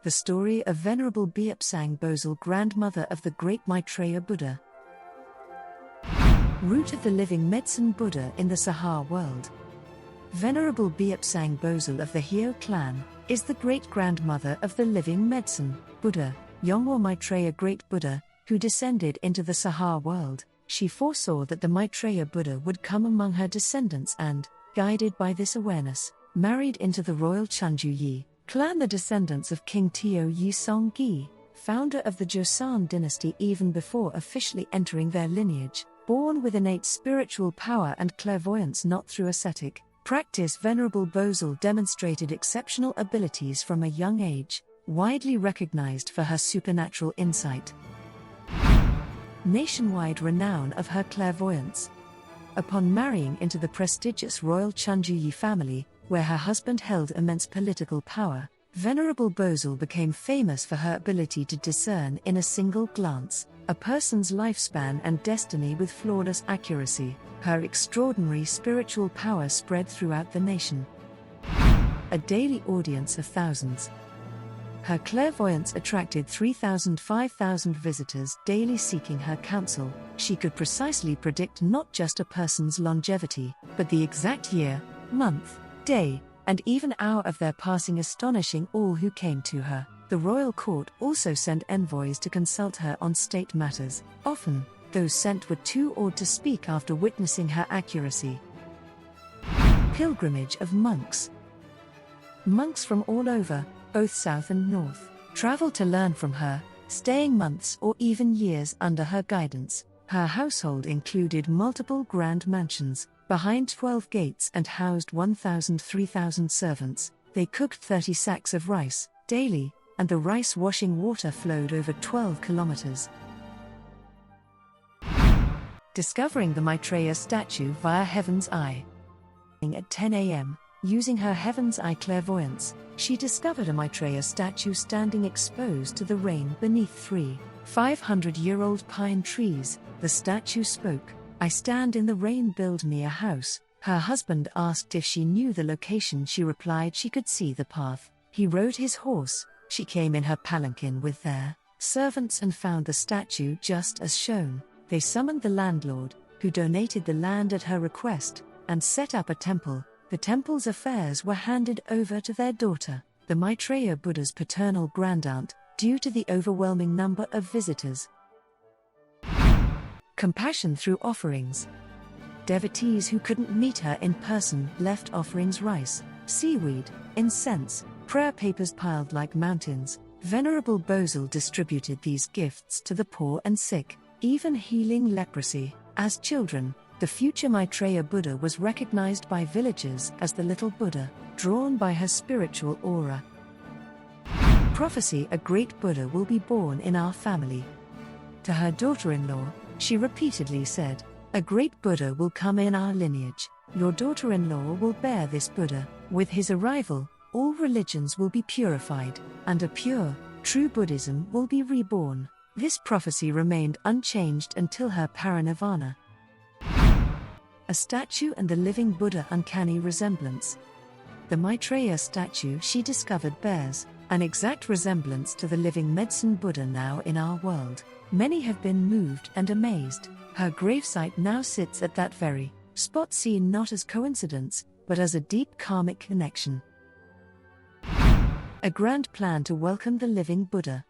The story of Venerable Beopsang Bosal, grandmother of the great Maitreya Buddha. Root of the living medicine Buddha in the Saha world. Venerable Beopsang Bosal of the Hyo clan is the great-grandmother of the living medicine Buddha, Yonghwa Maitreya, great Buddha, who descended into the Saha world. She foresaw that the Maitreya Buddha would come among her descendants and, guided by this awareness, married into the royal Chunju Yi clan, the descendants of King Teo Yi Songgi, founder of the Joseon dynasty, even before officially entering their lineage. Born with innate spiritual power and clairvoyance, not through ascetic practice, Venerable Bosal demonstrated exceptional abilities from a young age, widely recognized for her supernatural insight. Nationwide renown of her clairvoyance. Upon marrying into the prestigious royal Chunju Yi family, where her husband held immense political power, Venerable Bosal became famous for her ability to discern in a single glance a person's lifespan and destiny with flawless accuracy. Her extraordinary spiritual power spread throughout the nation. A daily audience of thousands. Her clairvoyance attracted 3,000–5,000 visitors daily seeking her counsel. She could precisely predict not just a person's longevity, but the exact year, month, day, and even hour of their passing, astonishing all who came to her. The royal court also sent envoys to consult her on state matters. Often, those sent were too awed to speak after witnessing her accuracy. Pilgrimage of monks. Monks from all over, both south and north, traveled to learn from her, staying months or even years under her guidance. Her household included multiple grand mansions, behind 12 gates, and housed 1,000–3,000 servants. They cooked 30 sacks of rice daily, and the rice washing water flowed over 12 kilometers. Discovering the Maitreya statue via Heaven's Eye. At 10 a.m., using her Heaven's Eye clairvoyance, she discovered a Maitreya statue standing exposed to the rain beneath 3 500-year-old pine trees. The statue spoke. "I stand in the rain, build me a house." Her husband asked if she knew the location. She replied she could see the path. He rode his horse. She came in her palanquin with their servants and found the statue just as shown. They summoned the landlord, who donated the land at her request, and set up a temple. The temple's affairs were handed over to their daughter, the Maitreya Buddha's paternal grandaunt, due to the overwhelming number of visitors. Compassion through offerings. Devotees who couldn't meet her in person left offerings: rice, seaweed, incense, prayer papers piled like mountains. Venerable Bosal distributed these gifts to the poor and sick, even healing leprosy. As children, the future Maitreya Buddha was recognized by villagers as the little Buddha, drawn by her spiritual aura. Prophecy: a great Buddha will be born in our family. To her daughter-in-law, she repeatedly said, "A great Buddha will come in our lineage. Your daughter-in-law will bear this Buddha. With his arrival, all religions will be purified, and a pure, true Buddhism will be reborn." This prophecy remained unchanged until her parinirvana. A statue and the living Buddha: uncanny resemblance. The Maitreya statue she discovered bears an exact resemblance to the living medicine Buddha now in our world. Many have been moved and amazed. Her gravesite now sits at that very spot, seen not as coincidence, but as a deep karmic connection. A grand plan to welcome the living Buddha.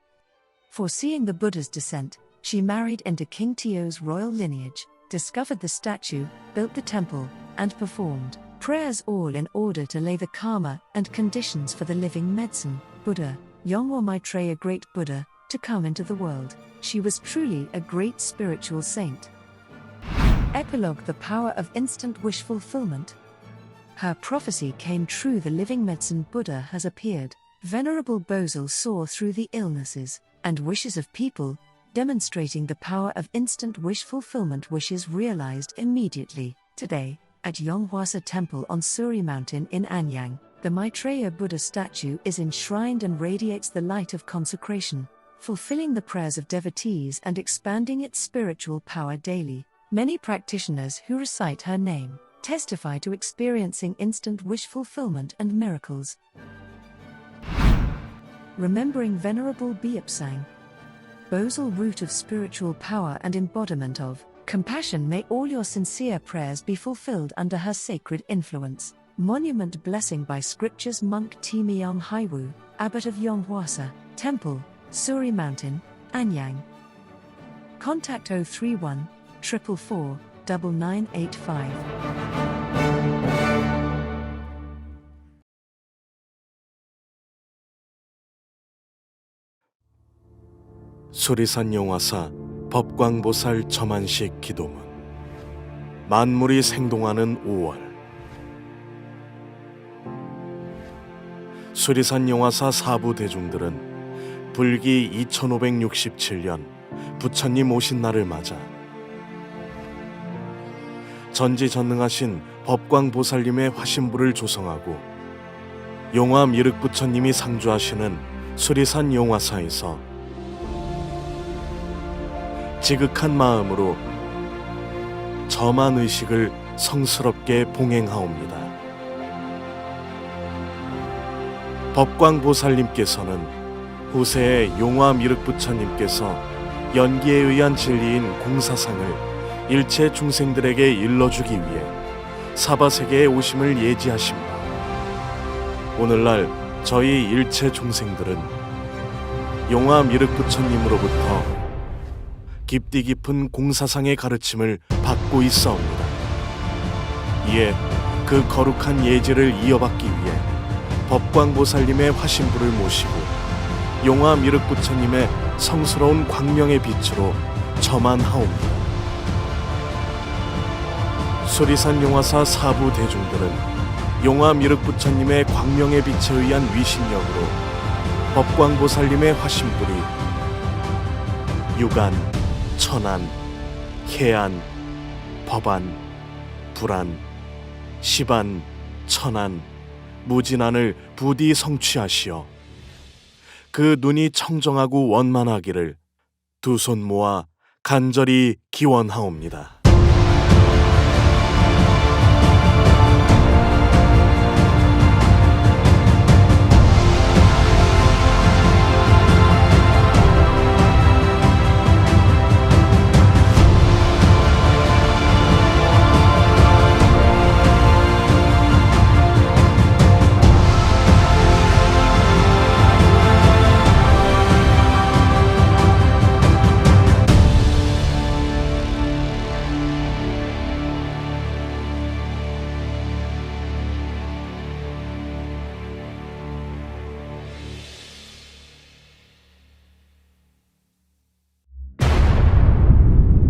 Foreseeing the Buddha's descent, she married into King Teo's royal lineage, discovered the statue, built the temple, and performed prayers, all in order to lay the karma and conditions for the living medicine Buddha, Yonghwa Maitreya, great Buddha, to come into the world. She was truly a great spiritual saint. Epilogue: the power of instant wish fulfillment. Her prophecy came true. The living medicine Buddha has appeared. Venerable Bosal saw through the illnesses and wishes of people, demonstrating the power of instant wish fulfillment. Wishes realized immediately. Today, at Yonghwa Temple on Suri Mountain in Anyang, the Maitreya Buddha statue is enshrined and radiates the light of consecration, fulfilling the prayers of devotees and expanding its spiritual power daily. Many practitioners who recite her name testify to experiencing instant wish fulfillment and miracles. remembering Venerable Beopsang. Bosal, root of spiritual power and embodiment of compassion, may all your sincere prayers be fulfilled under her sacred influence. Monument blessing by scriptures. Monk Timyong Haiwu, Abbot of Yonghwa Temple, Suri Mountain, Anyang. Contact 031 444 9985. 수리산 용화사 법광보살 점안식 기도문. 만물이 생동하는 5월. 수리산 용화사 사부 대중들은 불기 2567년 부처님 오신 날을 맞아 전지전능하신 법광보살님의 화신부를 조성하고 용화미륵부처님이 상주하시는 수리산 용화사에서 지극한 마음으로 점안 의식을 성스럽게 봉행하옵니다. 법광보살님께서는 후세의 용화미륵부처님께서 연기에 의한 진리인 공사상을 일체 중생들에게 일러주기 위해 사바세계에 오심을 예지하십니다. 오늘날 저희 일체 중생들은 용화미륵부처님으로부터 깊디 깊은 공사상의 가르침을 받고 있사옵니다. 이에 그 거룩한 예지를 이어받기 위해 법광보살님의 화신부를 모시고 용화미륵부처님의 성스러운 광명의 빛으로 점안하옵니다. 수리산 용화사 사부 대중들은 용화미륵부처님의 광명의 빛에 의한 위신력으로 법광보살님의 화신불이 유간, 천안, 해안, 법안, 불안, 시반, 천안, 무진안을 부디 성취하시어 그 눈이 청정하고 원만하기를 두 손 모아 간절히 기원하옵니다.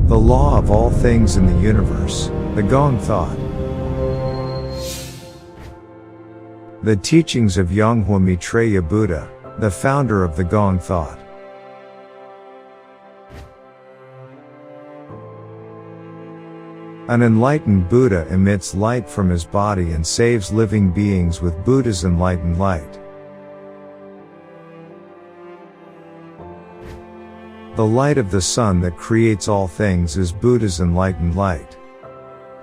The law of all things in the universe, the Gong thought. The teachings of Yonghwa Maitreya Buddha, the founder of the Gong thought. An enlightened Buddha emits light from his body and saves living beings with Buddha's enlightened light. The light of the sun that creates all things is Buddha's enlightened light.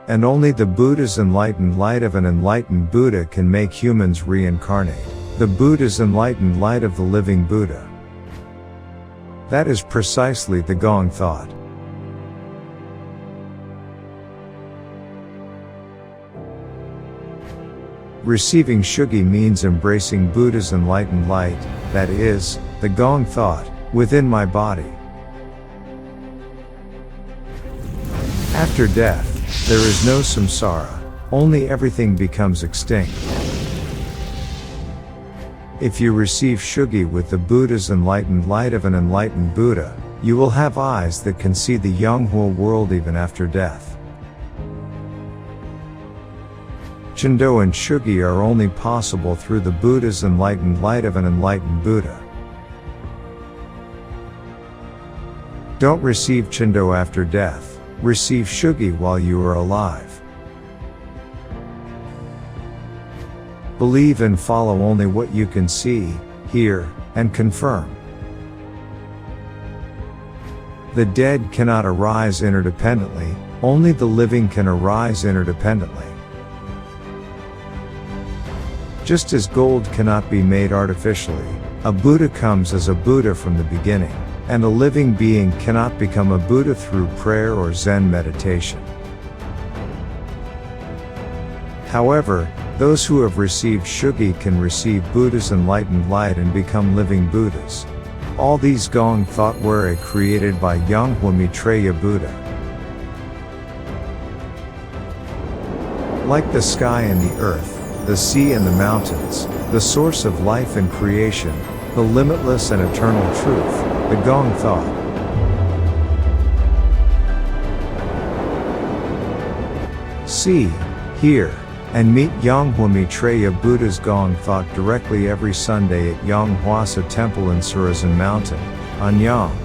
And only the Buddha's enlightened light of an enlightened Buddha can make humans reincarnate. The Buddha's enlightened light of the living Buddha. That is precisely the Gong thought. Receiving Shugi means embracing Buddha's enlightened light, that is, the Gong thought, within my body. After death, there is no samsara, only everything becomes extinct. If you receive Shugi with the Buddha's enlightened light of an enlightened Buddha, you will have eyes that can see the Yonghwa world even after death. Chendo and Shugi are only possible through the Buddha's enlightened light of an enlightened Buddha. Don't receive Chendo after death. Receive Shugi while you are alive. Believe and follow only what you can see, hear, and confirm. The dead cannot arise interdependently, only the living can arise interdependently. Just as gold cannot be made artificially, A Buddha comes as a Buddha from the beginning, and a living being cannot become a Buddha through prayer or Zen meditation. However, those who have received Shugi can receive Buddha's enlightened light and become living Buddhas. All these Gong thought were created by Yonghwa Maitreya Buddha. Like the sky and the earth, the sea and the mountains, the source of life and creation, the limitless and eternal truth, the Gong thought. See, hear, and meet Yonghwa Maitreya Buddha's Gong thought directly every Sunday at Yonghwa Temple in Surazan Mountain, Anyang.